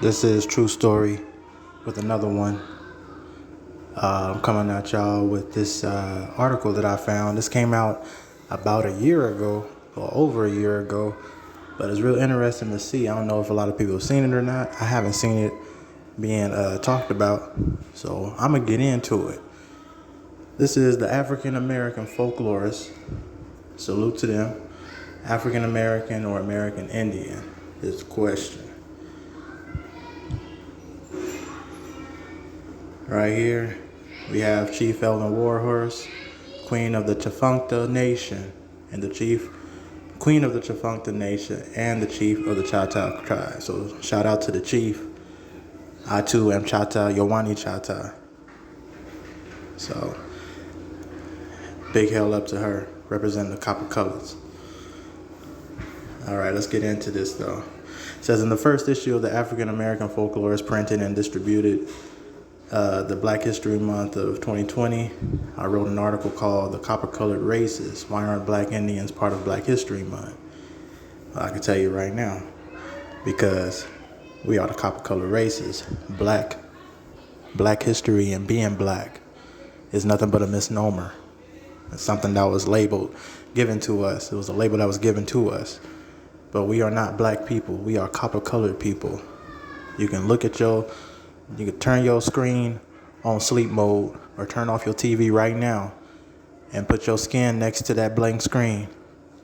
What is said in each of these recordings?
This is True Story with another one. I'm coming at y'all with this article that I found. This came out about a year ago, or over a year ago, but it's real interesting to see. I don't know if a lot of people have seen it or not. I haven't seen it being talked about, so I'm going to get into it. This is the African American folklorist. Salute to them. African American or American Indian is the question. Right here, we have Chief Ellen Warhorse, Queen of the Tchefuncte Nation, and the Queen of the Tchefuncte Nation, and the Chief of the Chata tribe. So shout out to the Chief. I too am Chata, Yowani Chata. So big hail up to her, representing the copper colors. All right, let's get into this though. It says in the first issue of the African American Folklorist, printed and distributed the Black History Month of 2020, I wrote an article called "The Copper-Colored Races: Why Aren't Black Indians Part of Black History Month?" Well, I can tell you right now, because we are the copper-colored races. Black history and being black is nothing but a misnomer. It's something that was given to us. It was a label that was given to us. But we are not black people. We are copper-colored people. You can turn your screen on sleep mode or turn off your TV right now and put your skin next to that blank screen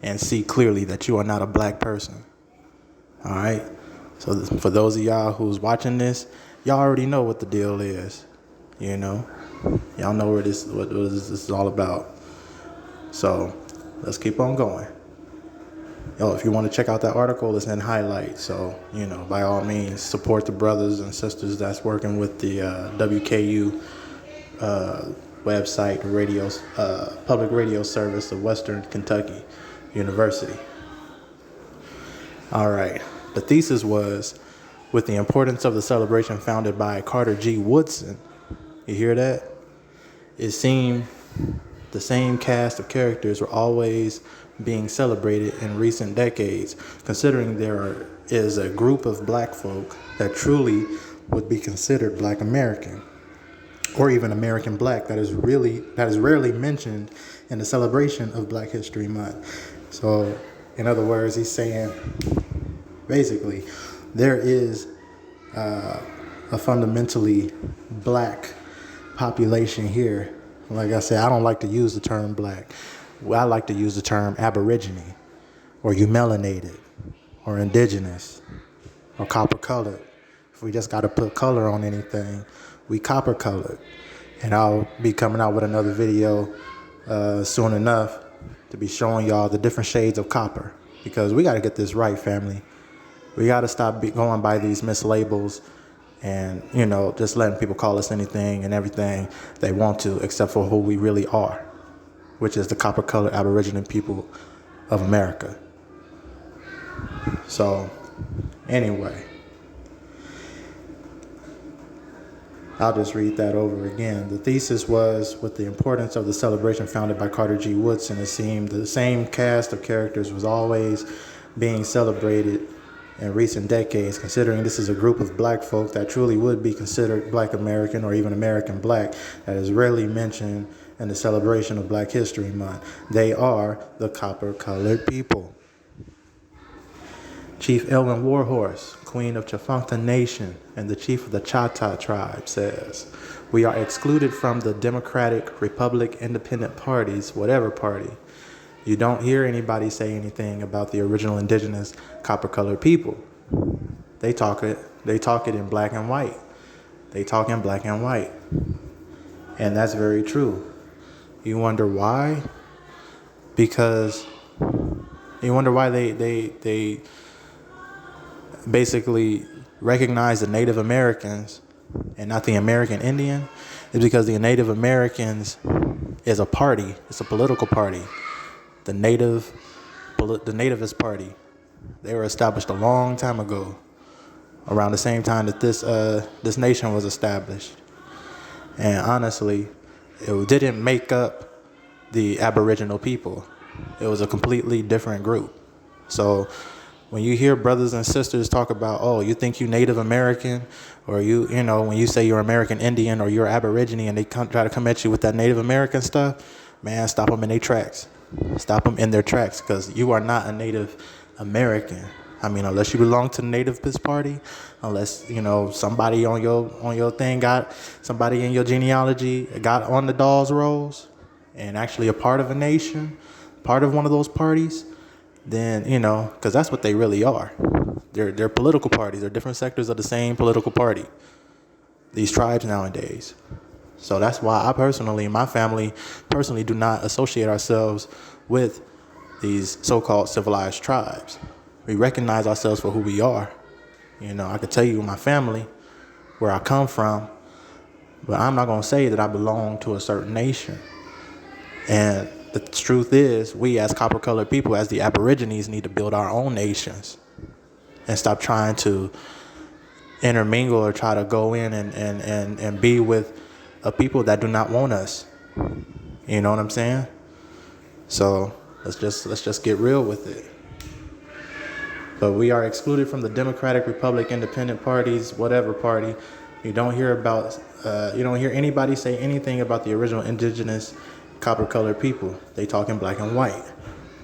and see clearly that you are not a black person. All right? So for those of y'all who's watching this, y'all already know what the deal is. You know? Y'all know what this is all about. So let's keep on going. If you want to check out that article, it's in highlights. So, by all means, support the brothers and sisters that's working with the WKU website, public radio service of Western Kentucky University. All right. The thesis was, with the importance of the celebration founded by Carter G. Woodson. You hear that? It seemed the same cast of characters were always being celebrated in recent decades, considering there is a group of black folk that truly would be considered Black American, or even American Black, that is rarely mentioned in the celebration of Black History Month. So, in other words, he's saying, basically, there is a fundamentally black population here. Like I said, I don't like to use the term black. I like to use the term aborigine, or you melanated, or indigenous, or copper colored. If we just got to put color on anything, we copper colored. And I'll be coming out with another video soon enough to be showing y'all the different shades of copper, because we got to get this right, family. We got to stop going by these mislabels and, just letting people call us anything and everything they want to, except for who we really are, which is the copper-colored Aboriginal people of America. So, anyway, I'll just read that over again. The thesis was, with the importance of the celebration founded by Carter G. Woodson, it seemed the same cast of characters was always being celebrated in recent decades, considering this is a group of black folk that truly would be considered Black American or even American Black, that is rarely mentioned in the celebration of Black History Month. They are the copper-colored people. Chief Ellen Warhorse, Queen of Tchefuncte Nation and the Chief of the Chata tribe, says, "We are excluded from the Democratic, Republic, Independent parties, whatever party. You don't hear anybody say anything about the original indigenous copper-colored people. They talk it in black and white. They talk in black and white. And that's very true. You wonder why? Because you wonder why they basically recognize the Native Americans and not the American Indian. It's because the Native Americans is a party. It's a political party. The Nativist Party. They were established a long time ago, around the same time that this nation was established. And honestly, it didn't make up the Aboriginal people. It was a completely different group. So When you hear brothers and sisters talk about, oh, you think you Native American, or you know, when you say you're American Indian or you're Aborigine, and they try to come at you with that Native American stuff, man, stop them in their tracks. Stop them in their tracks, because you are not a Native American. I mean, unless you belong to the Nativist Party, unless, you know, somebody on your thing got somebody in your genealogy got on the Dawes rolls and actually a part of a nation, part of one of those parties, then, you know, because that's what they really are. They're political parties. They're different sectors of the same political party, these tribes nowadays. So that's why I personally, my family personally, do not associate ourselves with these so-called civilized tribes. We recognize ourselves for who we are. You know, I could tell you my family, where I come from, but I'm not going to say that I belong to a certain nation. And the truth is, we as copper-colored people, as the Aborigines, need to build our own nations and stop trying to intermingle or try to go in and be with a people that do not want us. You know what I'm saying? So let's just get real with it. But we are excluded from the Democratic, Republic, Independent parties, whatever party. You don't hear anybody say anything about the original indigenous copper-colored people. They talk in black and white.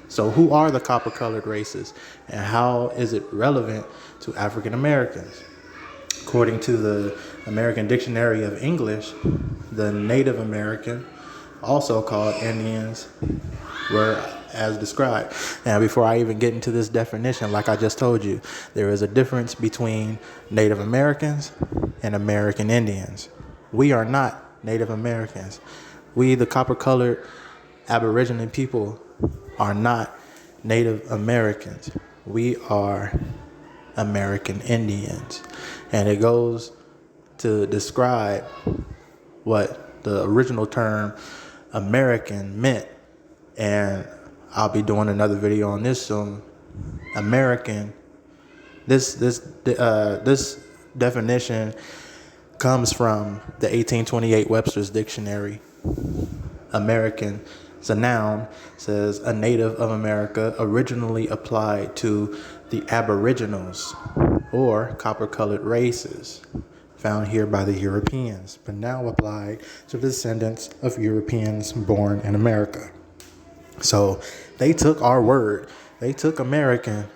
So who are the copper-colored races, and how is it relevant to African Americans? According to the American Dictionary of English, the Native American, also called Indians, were as described. Now, before I even get into this definition, like I just told you, there is a difference between Native Americans and American Indians. We are not Native Americans. We, the copper-colored Aboriginal people, are not Native Americans. We are American Indians. And it goes to describe what the original term American meant. And I'll be doing another video on this soon. American, this definition comes from the 1828 Webster's Dictionary. American is a noun, says a native of America, originally applied to the aboriginals or copper-colored races found here by the Europeans, but now applied to the descendants of Europeans born in America. So they took our word, they took American,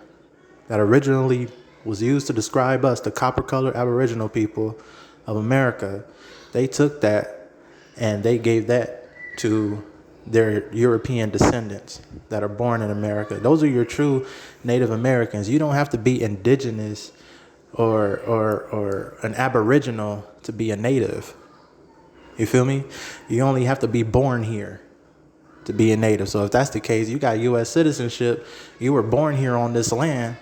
that originally was used to describe us, the copper-colored Aboriginal people of America. They took that and they gave that to their European descendants that are born in America. Those are your true Native Americans. You don't have to be indigenous or an Aboriginal to be a native. You feel me? You only have to be born here to be a native. So if that's the case, you got U.S. citizenship, you were born here on this land.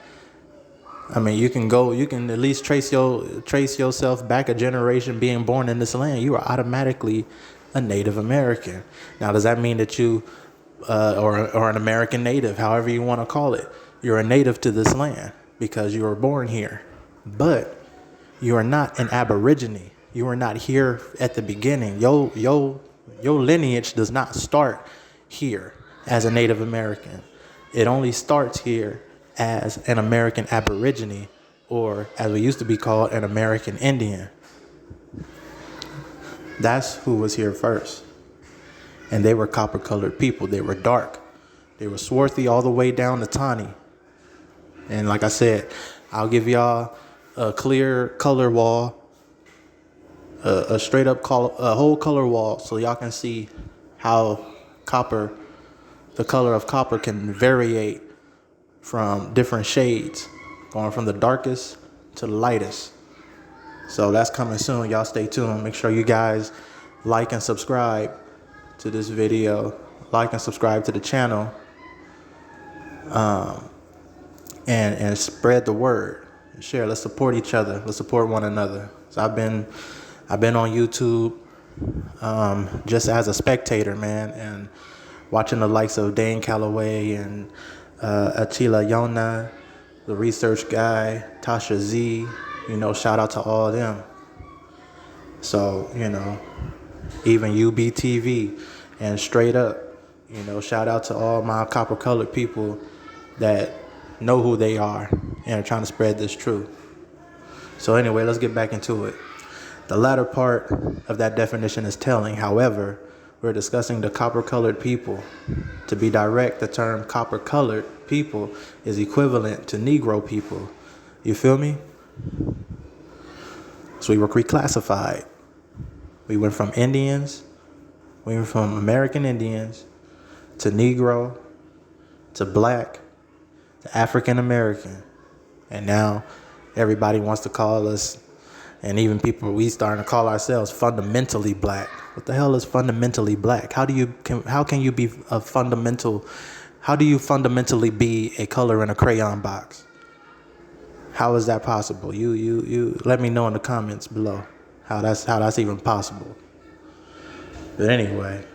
I mean, you can at least trace yourself back a generation being born in this land. You are automatically a Native American. Now, does that mean that you, or an American native, however you want to call it, you're a native to this land because you were born here? But you are not an Aborigine. You are not here at the beginning. Your lineage does not start here as a Native American. It only starts here as an American Aborigine, or as we used to be called, an American Indian. That's who was here first. And they were copper-colored people. They were dark. They were swarthy all the way down to tawny. And like I said, I'll give y'all a clear color wall, a straight up whole color wall, so y'all can see how the color of copper can variate from different shades, going from the darkest to the lightest. So that's coming soon. Y'all stay tuned. Make sure you guys like and subscribe to this video. Like and subscribe to the channel. And spread the word. Share. Let's support each other. Let's support one another. So I've been on YouTube just as a spectator, man, and watching the likes of Dane Calloway and Achila Yona, the research guy, Tasha Z. You know, shout out to all of them. So, you know, even UBTV and Straight Up, you know, shout out to all my copper-colored people that know who they are and are trying to spread this truth. So anyway, let's get back into it. The latter part of that definition is telling. However, we're discussing the copper-colored people. To be direct, the term copper-colored people is equivalent to Negro people. You feel me? So we were reclassified. We went from Indians, we went from American Indians to Negro, to Black, to African American. And now everybody wants to call us, and even people, we starting to call ourselves fundamentally Black. What the hell is fundamentally Black? How can you be how do you fundamentally be a color in a crayon box? How is that possible? You let me know in the comments below how that's even possible. But anyway,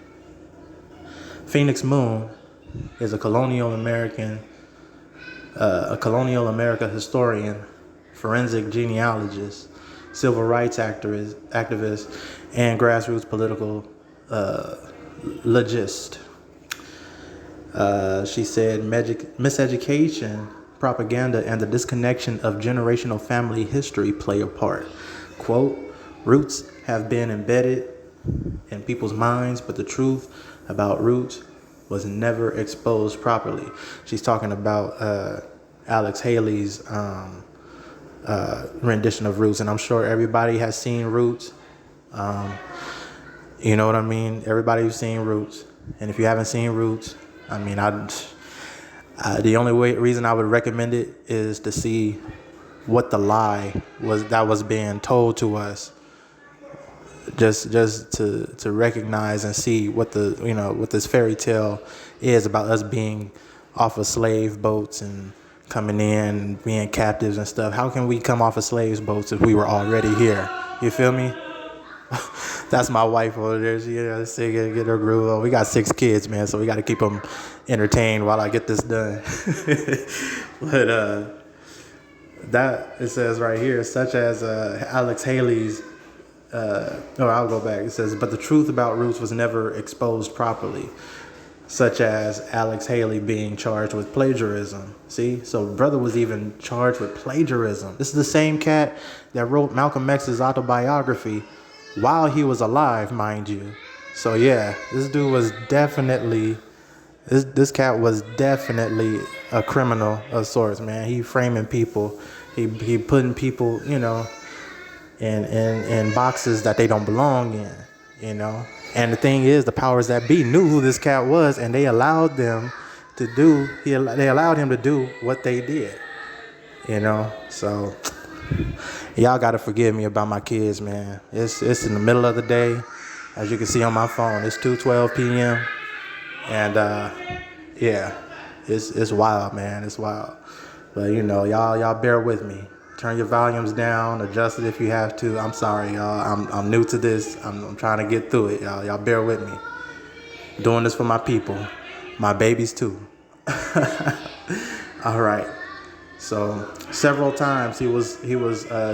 Phoenix Moon is a colonial America historian, forensic genealogist, civil rights activist, and grassroots political logist. She said miseducation, propaganda, and the disconnection of generational family history play a part. Quote, roots have been embedded in people's minds, but the truth about roots was never exposed properly. She's talking about Alex Haley's rendition of Roots, and I'm sure everybody has seen Roots. You know what I mean? Everybody's seen Roots, and if you haven't seen Roots, I mean, the only reason I would recommend it is to see what the lie was that was being told to us. Just to recognize and see what what this fairy tale is about us being off of slave boats and coming in and being captives and stuff. How can we come off of slave boats if we were already here? You feel me? That's my wife over there. She singing, get her groove on. We got 6 kids, man, so we got to keep them entertained while I get this done. But that it says right here, such as Alex Haley's. I'll go back. It says, but the truth about Roots was never exposed properly, such as Alex Haley being charged with plagiarism. See, so brother was even charged with plagiarism. This is the same cat that wrote Malcolm X's autobiography while he was alive, mind you. So yeah, this dude was definitely, this cat was definitely a criminal of sorts, man. He framing people, he putting people, in boxes that they don't belong in, And the thing is, the powers that be knew who this cat was, and they allowed him to do what they did, So y'all gotta forgive me about my kids, man. It's in the middle of the day, as you can see on my phone. It's 2:12 p.m. and yeah, it's wild, man. It's wild, but y'all bear with me. Turn your volumes down, adjust it if you have to. I'm sorry, y'all. I'm new to this. I'm trying to get through it, y'all. Y'all bear with me. Doing this for my people, my babies too. All right. So several times he was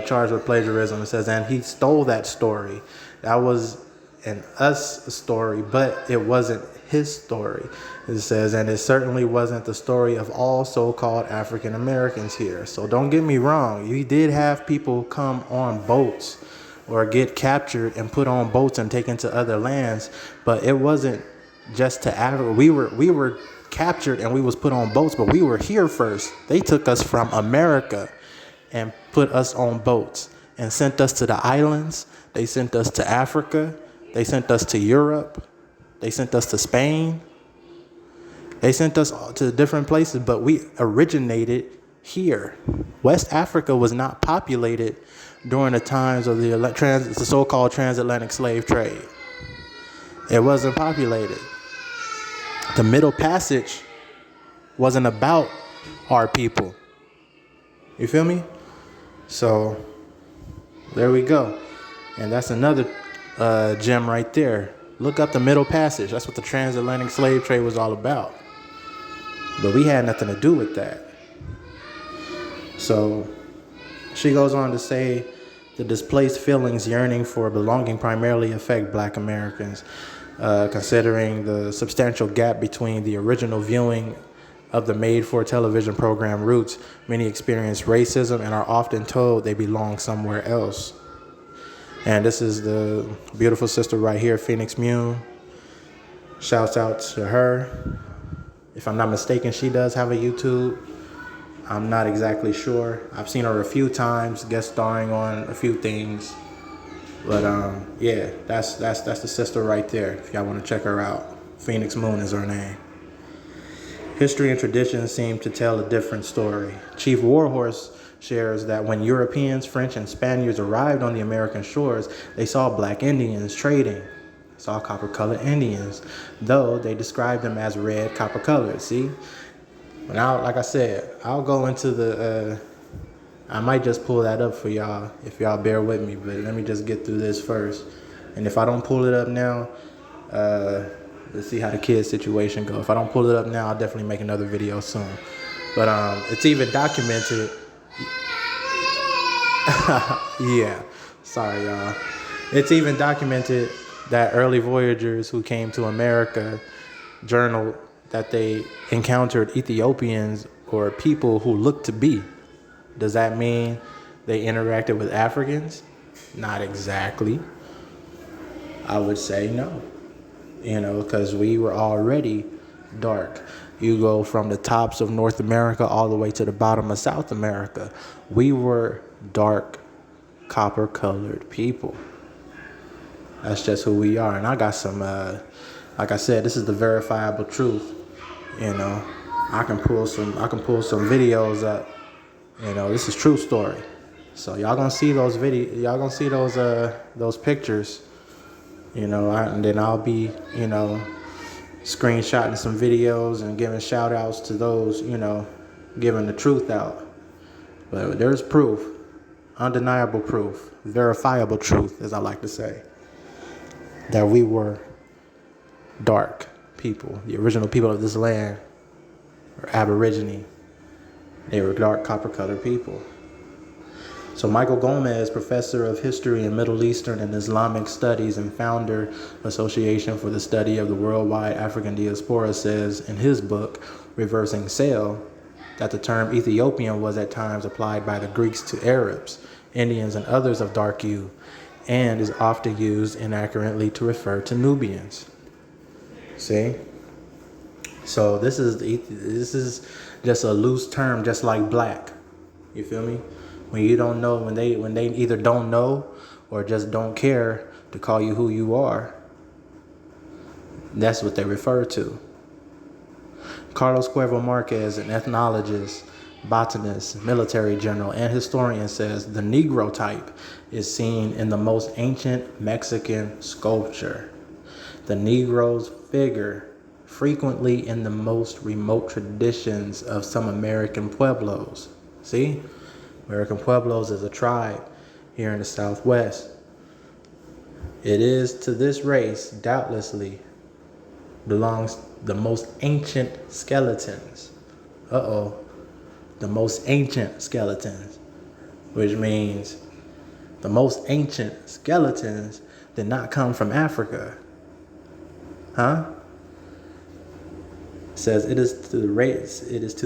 charged with plagiarism. It says, and he stole that story. That was an us story, but it wasn't his story. It says, and it certainly wasn't the story of all so-called African Americans here. So don't get me wrong. You did have people come on boats or get captured and put on boats and taken to other lands, but it wasn't just to Africa. We were captured and we was put on boats, but we were here first. They took us from America and put us on boats and sent us to the islands. They sent us to Africa. They sent us to Europe. They sent us to Spain. They sent us to different places, but we originated here. West Africa was not populated during the times of the so-called transatlantic slave trade. It wasn't populated. The Middle Passage wasn't about our people. You feel me? So there we go. And that's another gem right there. Look up the Middle Passage. That's what the transatlantic slave trade was all about. But we had nothing to do with that. So she goes on to say, the displaced feelings yearning for belonging primarily affect Black Americans, considering the substantial gap between the original viewing of the made-for-television program Roots, many experience racism and are often told they belong somewhere else. And this is the beautiful sister right here, Phoenix Moon. Shouts out to her. If I'm not mistaken, she does have a YouTube. I'm not exactly sure. I've seen her a few times, guest starring on a few things. But yeah, that's the sister right there. If y'all want to check her out, Phoenix Moon is her name. History and tradition seem to tell a different story. Chief Warhorse shares that when Europeans, French, and Spaniards arrived on the American shores, they saw black Indians trading. They saw copper-colored Indians, though they described them as red copper-colored. See? Now, like I said, I'll go into the... I might just pull that up for y'all if y'all bear with me, but let me just get through this first. And if I don't pull it up now, let's see how the kids situation go. If I don't pull it up now, I'll definitely make another video soon. But it's even documented. Yeah, sorry y'all. It's even documented that early voyagers who came to America journaled that they encountered Ethiopians or people who looked to be. Does that mean they interacted with Africans? Not exactly. I would say no. You know, because we were already dark. You go from the tops of North America all the way to the bottom of South America. We were dark, copper-colored people. That's just who we are. And I got some, like I said, this is the verifiable truth. You know, I can pull some videos up. You know, this is true story. So y'all gonna see those y'all gonna see those pictures. You know, and then I'll be, you know, screenshotting some videos and giving shout outs to those, you know, giving the truth out. But there's proof, undeniable proof, verifiable truth, as I like to say, that we were dark people. The original people of this land were aborigine. They were dark copper-colored people. So Michael Gomez, professor of history and Middle Eastern and Islamic studies and founder Association for the Study of the Worldwide African Diaspora, says in his book, Reversing Sail, that the term Ethiopian was at times applied by the Greeks to Arabs, Indians, and others of dark hue, and is often used inaccurately to refer to Nubians. See? So this is just a loose term, just like black. You feel me? When you don't know, when they either don't know or just don't care to call you who you are, that's what they refer to. Carlos Cuervo Marquez, an ethnologist, botanist, military general, and historian, says the Negro type is seen in the most ancient Mexican sculpture. The Negro's figure frequently in the most remote traditions of some American pueblos. See? American Pueblos is a tribe here in the Southwest. It is to this race, doubtlessly, belongs the most ancient skeletons. The most ancient skeletons, which means the most ancient skeletons did not come from Africa. Huh? It says it is to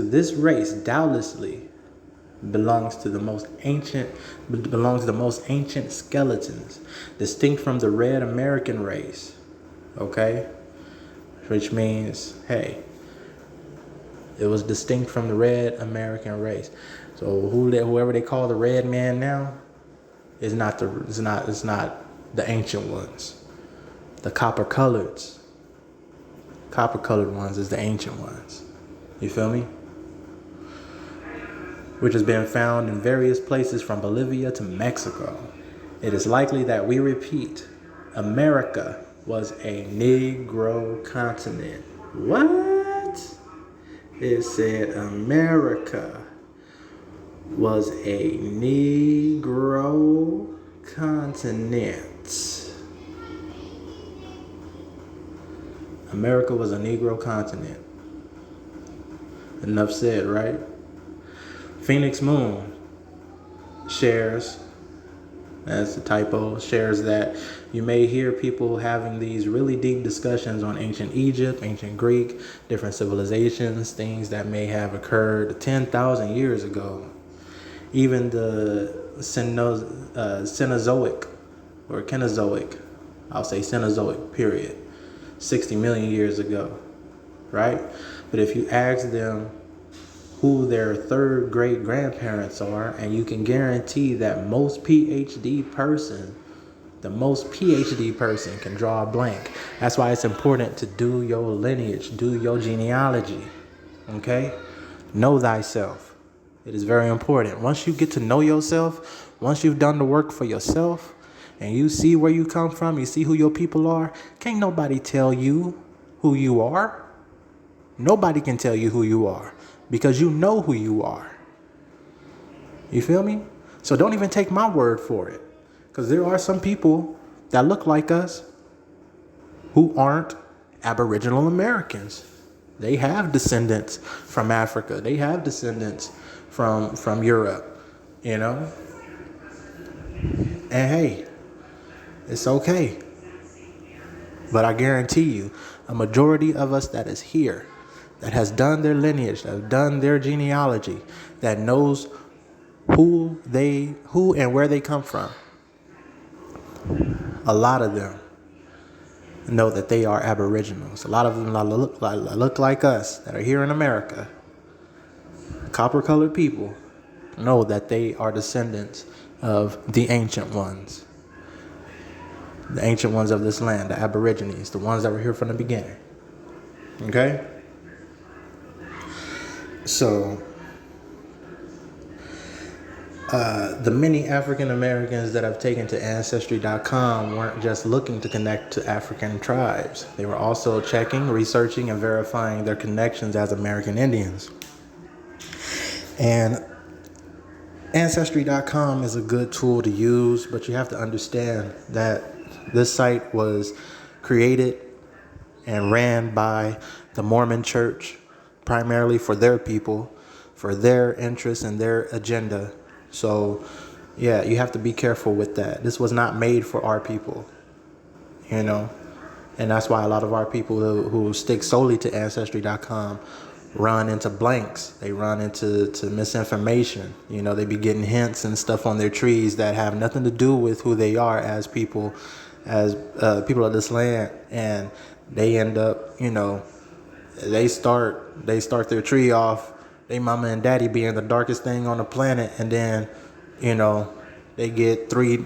this race, doubtlessly, belongs to the most ancient skeletons, distinct from the red American race. Okay? Which means, hey, it was distinct from the red American race. So whoever they call the red man now is not the ancient ones. The copper-colored ones is the ancient ones. You feel me? Which has been found in various places from Bolivia to Mexico. It is likely that we repeat, America was a Negro continent. What? It said America was a Negro continent. America was a Negro continent. Enough said, right? Phoenix Moon shares That's the typo. Shares that you may hear people having these really deep discussions on ancient Egypt, ancient Greek, different civilizations, things that may have occurred 10,000 years ago. Even the Cenozoic or Kenozoic, I'll say Cenozoic period, 60 million years ago, right? But if you ask them who their third great grandparents are, and you can guarantee that the most PhD person can draw a blank. That's why it's important to do your lineage, do your genealogy, okay? Know thyself. It is very important. Once you get to know yourself, once you've done the work for yourself, and you see where you come from, you see who your people are, can't nobody tell you who you are. Nobody can tell you who you are because you know who you are. You feel me? So don't even take my word for it, because there are some people that look like us who aren't Aboriginal Americans. They have descendants from Africa. They have descendants from Europe, you know? And hey, it's okay. But I guarantee you, a majority of us that is here, that has done their lineage, that have done their genealogy, that knows who and where they come from, a lot of them know that they are Aboriginals. A lot of them look like us that are here in America. Copper-colored people know that they are descendants of the ancient ones. The ancient ones of this land, the Aborigines, the ones that were here from the beginning. Okay? So, the many African Americans that have taken to Ancestry.com weren't just looking to connect to African tribes. They were also checking, researching, and verifying their connections as American Indians. And Ancestry.com is a good tool to use, but you have to understand that this site was created and ran by the Mormon Church, primarily for their people, for their interests and their agenda. So, yeah, you have to be careful with that. This was not made for our people, you know? And that's why a lot of our people who stick solely to Ancestry.com run into blanks. They run into misinformation. You know, they be getting hints and stuff on their trees that have nothing to do with who they are as people of this land. And they end up, you know, they start their tree off, they mama and daddy being the darkest thing on the planet, and then, you know, they get three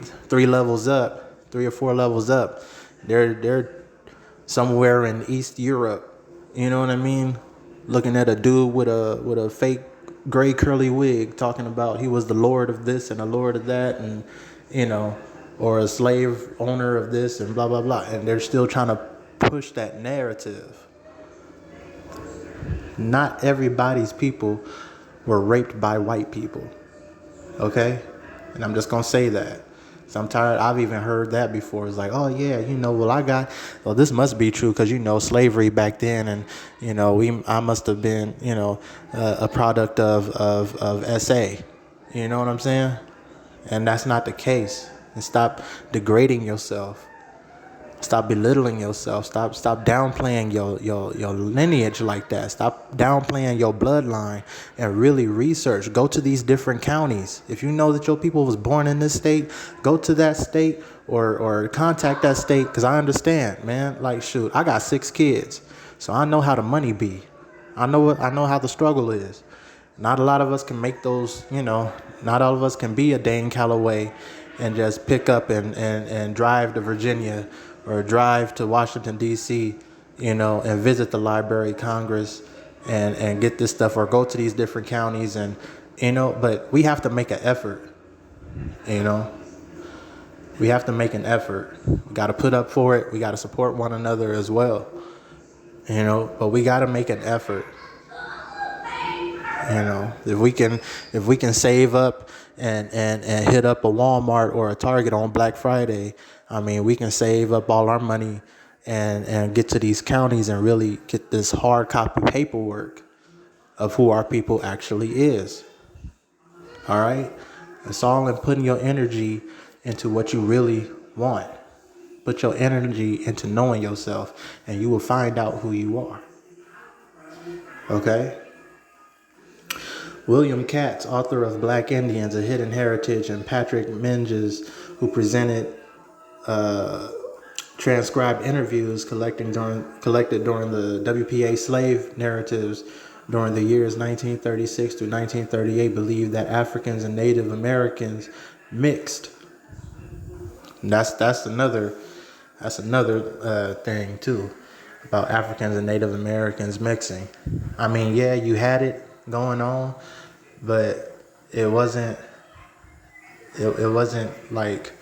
levels up, 3 or 4 levels up. They're somewhere in East Europe, you know what I mean? Looking at a dude with a fake gray curly wig talking about he was the lord of this and the lord of that, and, you know, or a slave owner of this and blah, blah, blah. And they're still trying to push that narrative. Not everybody's people were raped by white people, okay? And I'm just going to say that. So I'm tired. I've even heard that before. It's like, oh, yeah, you know, well, this must be true because, you know, slavery back then. And, you know, I must have been, you know, a product of SA. You know what I'm saying? And that's not the case. And stop degrading yourself. Stop belittling yourself. Stop downplaying your lineage like that. Stop downplaying your bloodline and really research. Go to these different counties. If you know that your people was born in this state, go to that state or contact that state, because I understand, man. Like, shoot, I got 6 kids, so I know how the money be. I know how the struggle is. Not a lot of us can make those, you know, not all of us can be a Dane Calloway and just pick up and drive to Virginia or drive to Washington, D.C., you know, and visit the Library of Congress and get this stuff, or go to these different counties and, you know, but we have to make an effort, you know. We have to make an effort. We got to put up for it. We got to support one another as well, you know, but we got to make an effort. You know, if we can save up and hit up a Walmart or a Target on Black Friday, I mean, we can save up all our money and get to these counties and really get this hard copy paperwork of who our people actually is. All right? It's all in putting your energy into what you really want. Put your energy into knowing yourself, and you will find out who you are. Okay? William Katz, author of Black Indians, A Hidden Heritage, and Patrick Menges, who presented transcribed interviews collected during the WPA slave narratives during the years 1936 through 1938, believed that Africans and Native Americans mixed. And that's another thing too about Africans and Native Americans mixing. I mean, yeah, you had it going on, but it wasn't like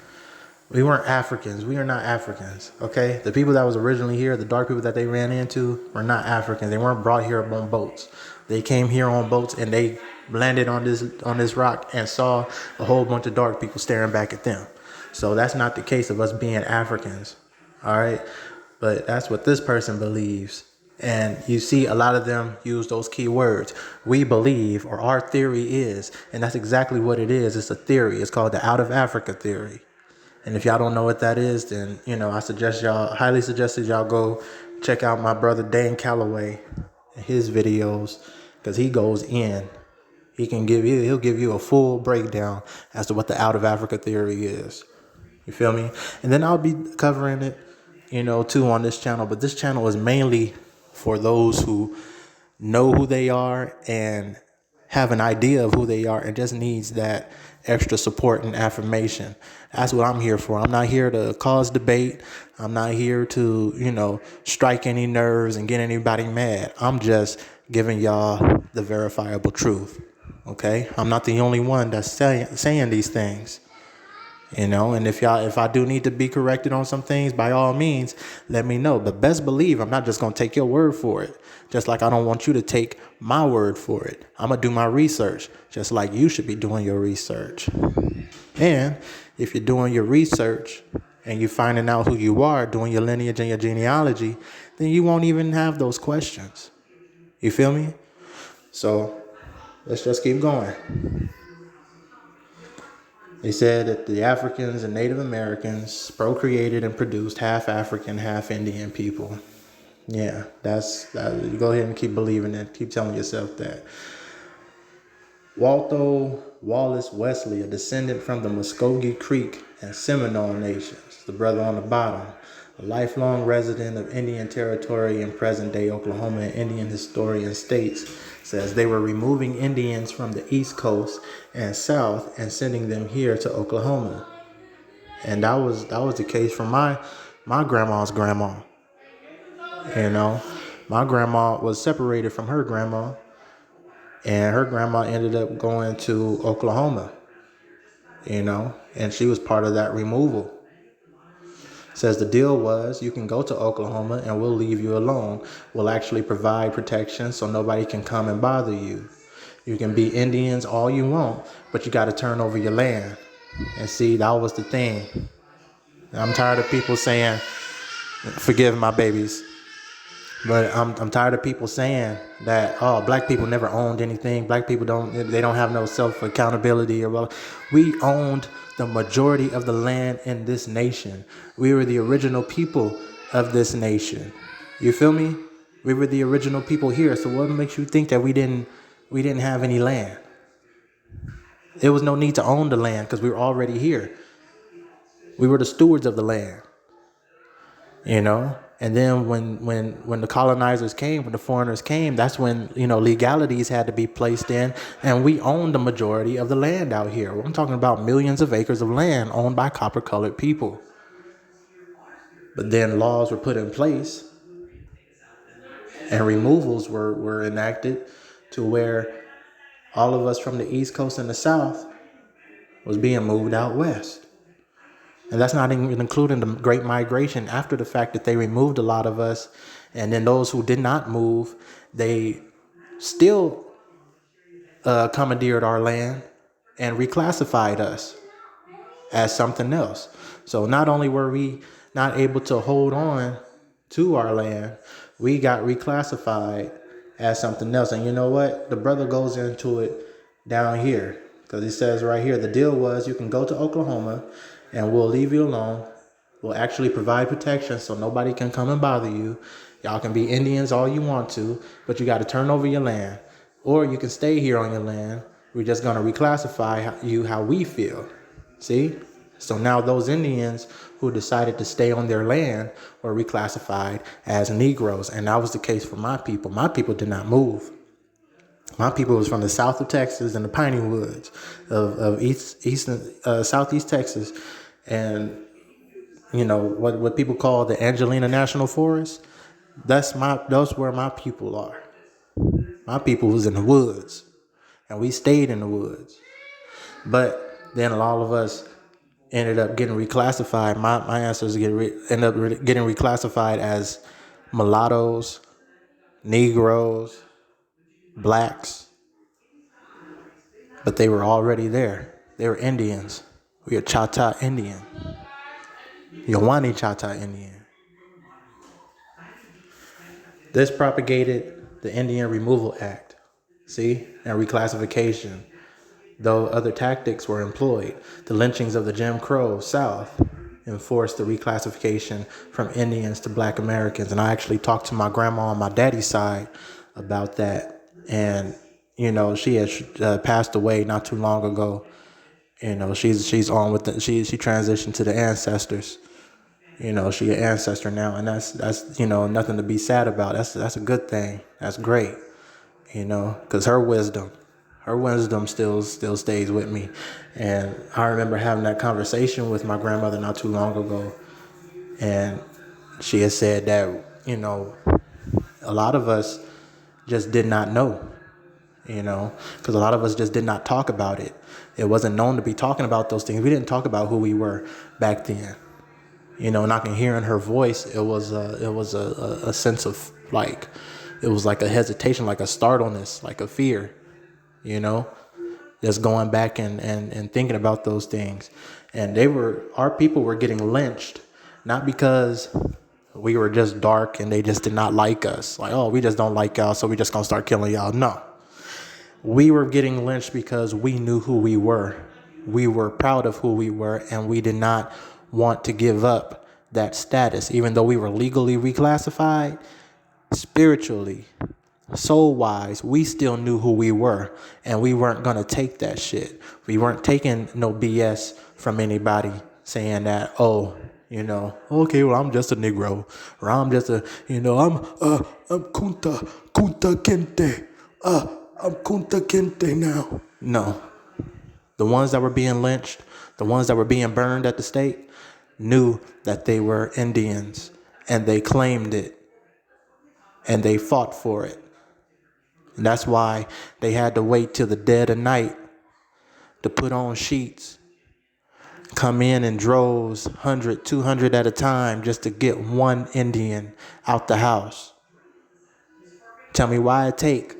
we weren't Africans. We are not Africans, okay? The people that was originally here, the dark people that they ran into, were not Africans. They weren't brought here on boats. They came here on boats and they landed on this rock and saw a whole bunch of dark people staring back at them. So that's not the case of us being Africans, all right? But that's what this person believes. And you see a lot of them use those key words. We believe, or our theory is, and that's exactly what it is. It's a theory. It's called the Out of Africa theory. And if y'all don't know what that is, then, I highly suggest that y'all go check out my brother Dane Calloway and his videos, because he goes in. He'll give you a full breakdown as to what the Out of Africa theory is. You feel me? And then I'll be covering it, too, on this channel. But this channel is mainly for those who know who they are and have an idea of who they are and just needs that extra support and affirmation. That's what I'm here for. I'm not here to cause debate. I'm not here to, strike any nerves and get anybody mad. I'm just giving y'all the verifiable truth. Okay? I'm not the only one that's saying these things. And if I do need to be corrected on some things, by all means, let me know. But best believe I'm not just going to take your word for it. Just like I don't want you to take my word for it. I'm going to do my research, just like you should be doing your research. And if you're doing your research and you're finding out who you are, doing your lineage and your genealogy, then you won't even have those questions. You feel me? So let's just keep going. They said that the Africans and Native Americans procreated and produced half African, half Indian people. Yeah, you go ahead and keep believing it. Keep telling yourself that. Waldo Wallace Wesley, a descendant from the Muskogee Creek and Seminole nations, the brother on the bottom, a lifelong resident of Indian Territory in present-day Oklahoma, and Indian historian states, says they were removing Indians from the East Coast and South and sending them here to Oklahoma. And that was the case for my grandma's grandma. My grandma was separated from her grandma, and her grandma ended up going to Oklahoma, and she was part of that removal. Says the deal was, you can go to Oklahoma and we'll leave you alone. We'll actually provide protection so nobody can come and bother you. You can be Indians all you want, but you got to turn over your land. And see, that was the thing. I'm tired of people saying, forgive my babies, but I'm tired of people saying that, black people never owned anything. Black people don't have no self-accountability. We owned the majority of the land in this nation. We were the original people of this nation. You feel me? We were the original people here. So what makes you think that we didn't have any land? There was no need to own the land because we were already here. We were the stewards of the land. And then when the colonizers came, when the foreigners came, that's when, legalities had to be placed in, and we owned the majority of the land out here. I'm talking about millions of acres of land owned by copper-colored people. But then laws were put in place and removals were enacted to where all of us from the East Coast and the South was being moved out west. And that's not even including the Great Migration after the fact that they removed a lot of us. And then those who did not move, they still commandeered our land and reclassified us as something else. So not only were we not able to hold on to our land, we got reclassified as something else. And you know what? The brother goes into it down here, because he says right here, the deal was you can go to Oklahoma and we'll leave you alone. We'll actually provide protection so nobody can come and bother you. Y'all can be Indians all you want to, but you got to turn over your land. Or you can stay here on your land. We're just going to reclassify you how we feel. See? So now those Indians who decided to stay on their land were reclassified as Negroes. And that was the case for my people. My people did not move. My people was from the south of Texas and the piney woods of southeast Texas. And you know what people call the Angelina National Forest. That's where my people are. My people was in the woods, and we stayed in the woods. But then all of us ended up getting reclassified. My ancestors ended up getting reclassified as mulattoes, Negroes, blacks. But they were already there. They were Indians. We are Chata Indian, Yawani Chata Indian. This propagated the Indian Removal Act, see, and reclassification, though other tactics were employed. The lynchings of the Jim Crow South enforced the reclassification from Indians to Black Americans. And I actually talked to my grandma on my daddy's side about that. And, you know, she had passed away not too long ago. You know, she's on with she transitioned to the ancestors. You know, she an ancestor now, and that's you know, nothing to be sad about. That's a good thing. That's great. You know, because her wisdom still stays with me. And I remember having that conversation with my grandmother not too long ago, and she had said that, you know, a lot of us just did not know. You know, because a lot of us just did not talk about it. It wasn't known to be talking about those things. We didn't talk about who we were back then. You know, and I can hear in her voice, it was a sense of like, it was like a hesitation, like a startleness, like a fear, you know, just going back and thinking about those things. And our people were getting lynched, not because we were just dark and they just did not like us. Like, oh, we just don't like y'all, so we just gonna start killing y'all. No, we were getting lynched because we knew who we were. We were proud of who we were, and we did not want to give up that status. Even though we were legally reclassified, spiritually, soul-wise, we still knew who we were, and we weren't going to take that shit. We weren't taking no BS from anybody saying that, oh, you know, okay, well, I'm just a Negro, or I'm just a, you know, I'm Kunta Kinte, I'm Kunta Kinte now. No. The ones that were being lynched, the ones that were being burned at the stake, knew that they were Indians, and they claimed it, and they fought for it. And that's why they had to wait till the dead of night to put on sheets, come in droves, 100, 200 at a time, just to get one Indian out the house. Tell me why it take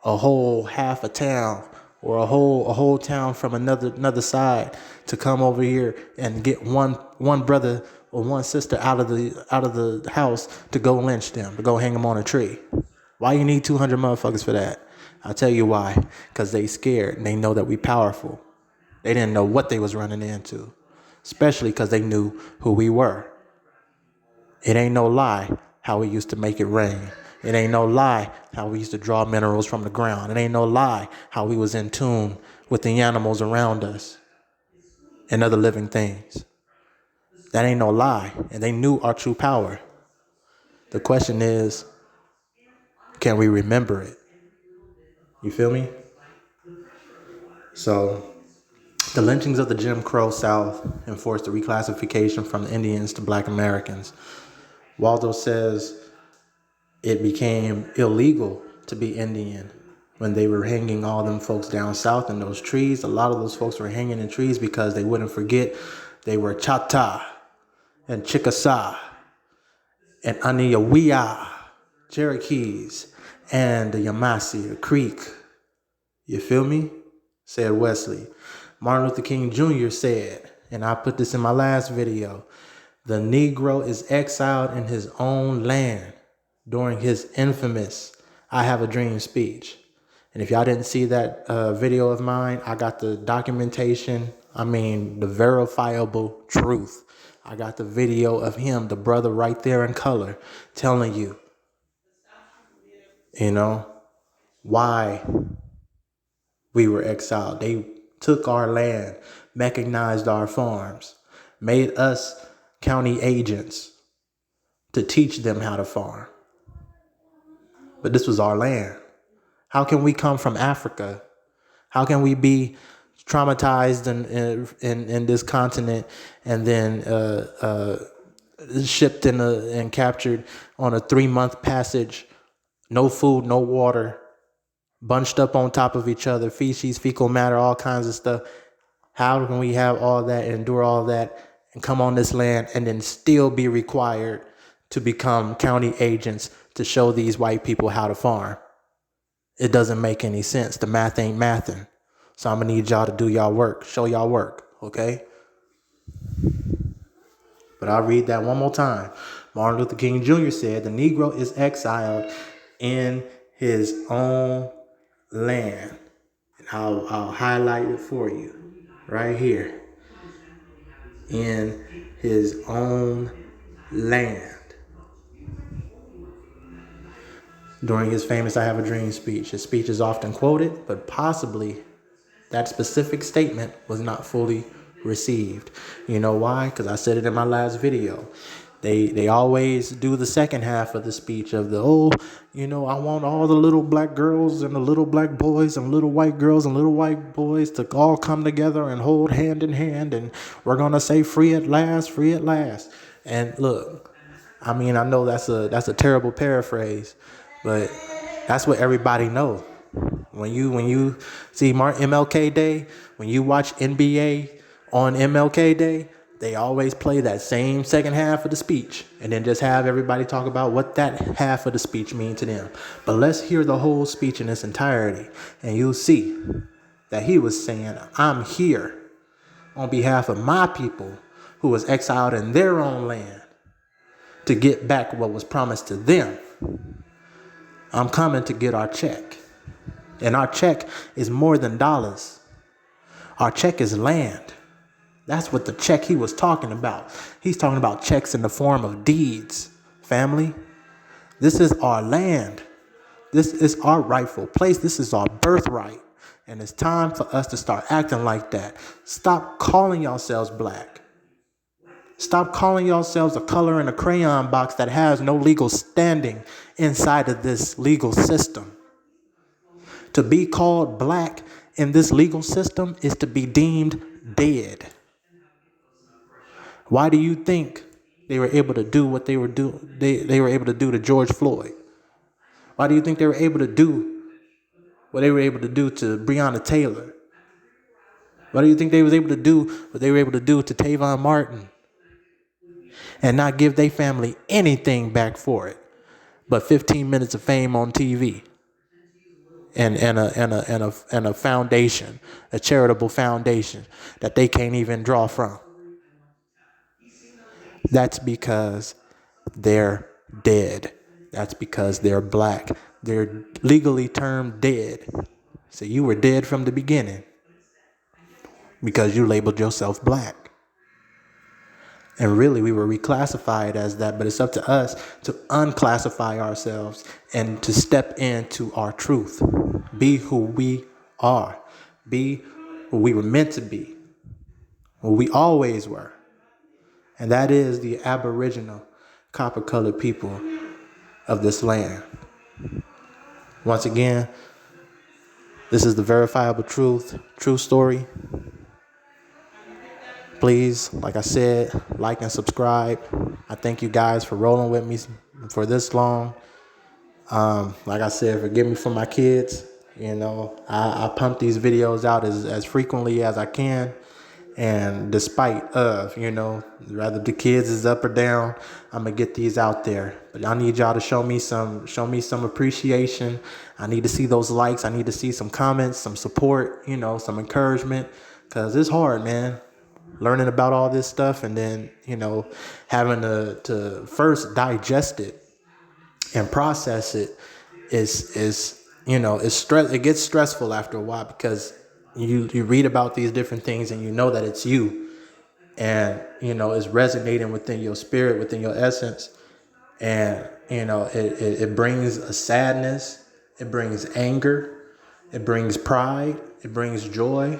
a whole half a town or a whole town from another side to come over here and get one brother or one sister out of the house to go lynch them, to go hang them on a tree. Why you need 200 motherfuckers for that? I'll tell you why. Because they scared and they know that we powerful. They didn't know what they was running into, especially because they knew who we were. It ain't no lie how we used to make it rain. It ain't no lie how we used to draw minerals from the ground. It ain't no lie how we was in tune with the animals around us and other living things. That ain't no lie. And they knew our true power. The question is, can we remember it? You feel me? So the lynchings of the Jim Crow South enforced the reclassification from the Indians to Black Americans. Waldo says it became illegal to be Indian when they were hanging all them folks down south in those trees. A lot of those folks were hanging in trees because they wouldn't forget they were Chata and Chickasaw and Aniawia, Cherokees, and the Yamasee, the Creek. You feel me? Said Wesley. Martin Luther King Jr. said, and I put this in my last video, the Negro is exiled in his own land during his infamous I Have a Dream speech. And if y'all didn't see that video of mine, I got the documentation I mean, the verifiable truth. I got the video of him, the brother right there in color, telling you, you know, why we were exiled. They took our land, mechanized our farms, made us county agents to teach them how to farm. But this was our land. How can we come from Africa? How can we be traumatized in this continent and then shipped and captured on a 3-month passage, no food, no water, bunched up on top of each other, feces, fecal matter, all kinds of stuff? How can we have all that and endure all that and come on this land and then still be required to become county agents to show these white people how to farm? It doesn't make any sense. The math ain't mathing. So I'm gonna need y'all to do y'all work, show y'all work, okay? But I'll read that one more time. Martin Luther King Jr. said, the Negro is exiled in his own land. And I'll highlight it for you right here. In his own land. During his famous I Have a Dream speech. His speech is often quoted, but possibly that specific statement was not fully received. You know why? Because I said it in my last video. They always do the second half of the speech of the, I want all the little black girls and the little black boys and little white girls and little white boys to all come together and hold hand in hand, and we're going to say free at last, free at last. And look, I mean, I know that's a terrible paraphrase, but that's what everybody knows. When you see MLK Day, when you watch NBA on MLK Day, they always play that same second half of the speech and then just have everybody talk about what that half of the speech means to them. But let's hear the whole speech in its entirety, and you'll see that he was saying, I'm here on behalf of my people who was exiled in their own land to get back what was promised to them. I'm coming to get our check. And our check is more than dollars. Our check is land. That's what the check he was talking about. He's talking about checks in the form of deeds, family. This is our land. This is our rightful place. This is our birthright. And it's time for us to start acting like that. Stop calling yourselves black. Stop calling yourselves a color in a crayon box that has no legal standing inside of this legal system. To be called black in this legal system is to be deemed dead. Why do you think they were able to do what they were doing? They were able to do to George Floyd. Why do you think they were able to do what they were able to do to Breonna Taylor? Why do you think they was able to do what they were able to do to Tavon Martin and not give their family anything back for it but 15 minutes of fame on TV? And a foundation, a charitable foundation that they can't even draw from. That's because they're dead. That's because they're black. They're legally termed dead. So you were dead from the beginning because you labeled yourself black. And really, we were reclassified as that, but it's up to us to unclassify ourselves and to step into our truth. Be who we are. Be who we were meant to be. Who we always were. And that is the aboriginal, copper-colored people of this land. Once again, this is the verifiable truth, true story. Please, like I said, like and subscribe. I thank you guys for rolling with me for this long. Like I said, forgive me for my kids. I pump these videos out as frequently as I can. And despite of, whether the kids is up or down, I'm gonna get these out there. But I need y'all to show me some appreciation. I need to see those likes. I need to see some comments, some support, some encouragement. Cause it's hard, man. Learning about all this stuff and then, having to first digest it and process it is it's stress. It gets stressful after a while because, you read about these different things and you know that it's you, and it's resonating within your spirit, within your essence, and it brings a sadness, it brings anger, it brings pride, it brings joy,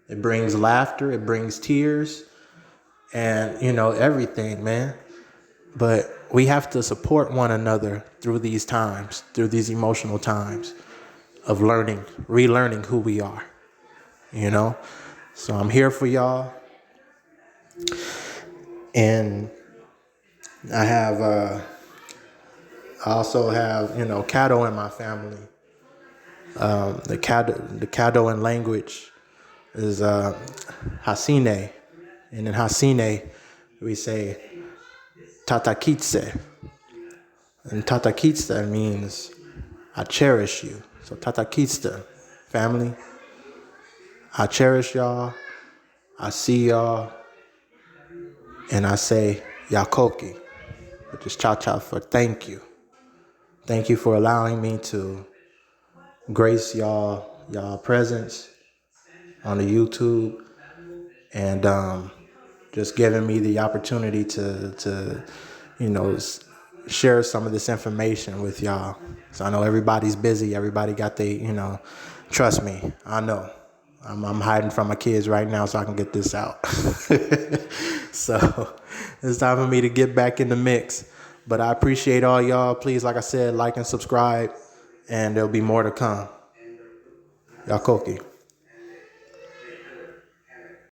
it brings laughter, it brings tears, and everything, man. But we have to support one another through these times, through these emotional times of relearning who we are, So I'm here for y'all. And I also have, Caddo in my family. The Caddoan language is Hasine. And in Hasine, we say Tatakitse. And Tatakitse means I cherish you. So Tatakitse, family, I cherish y'all. I see y'all. And I say Yakoki, which is cha-cha for thank you. Thank you for allowing me to grace y'all presence on the YouTube, and just giving me the opportunity to share some of this information with y'all. So I know everybody's busy. Everybody got trust me, I know. I'm hiding from my kids right now so I can get this out. So it's time for me to get back in the mix. But I appreciate all y'all. Please, like I said, like and subscribe, and there'll be more to come. Yakoki.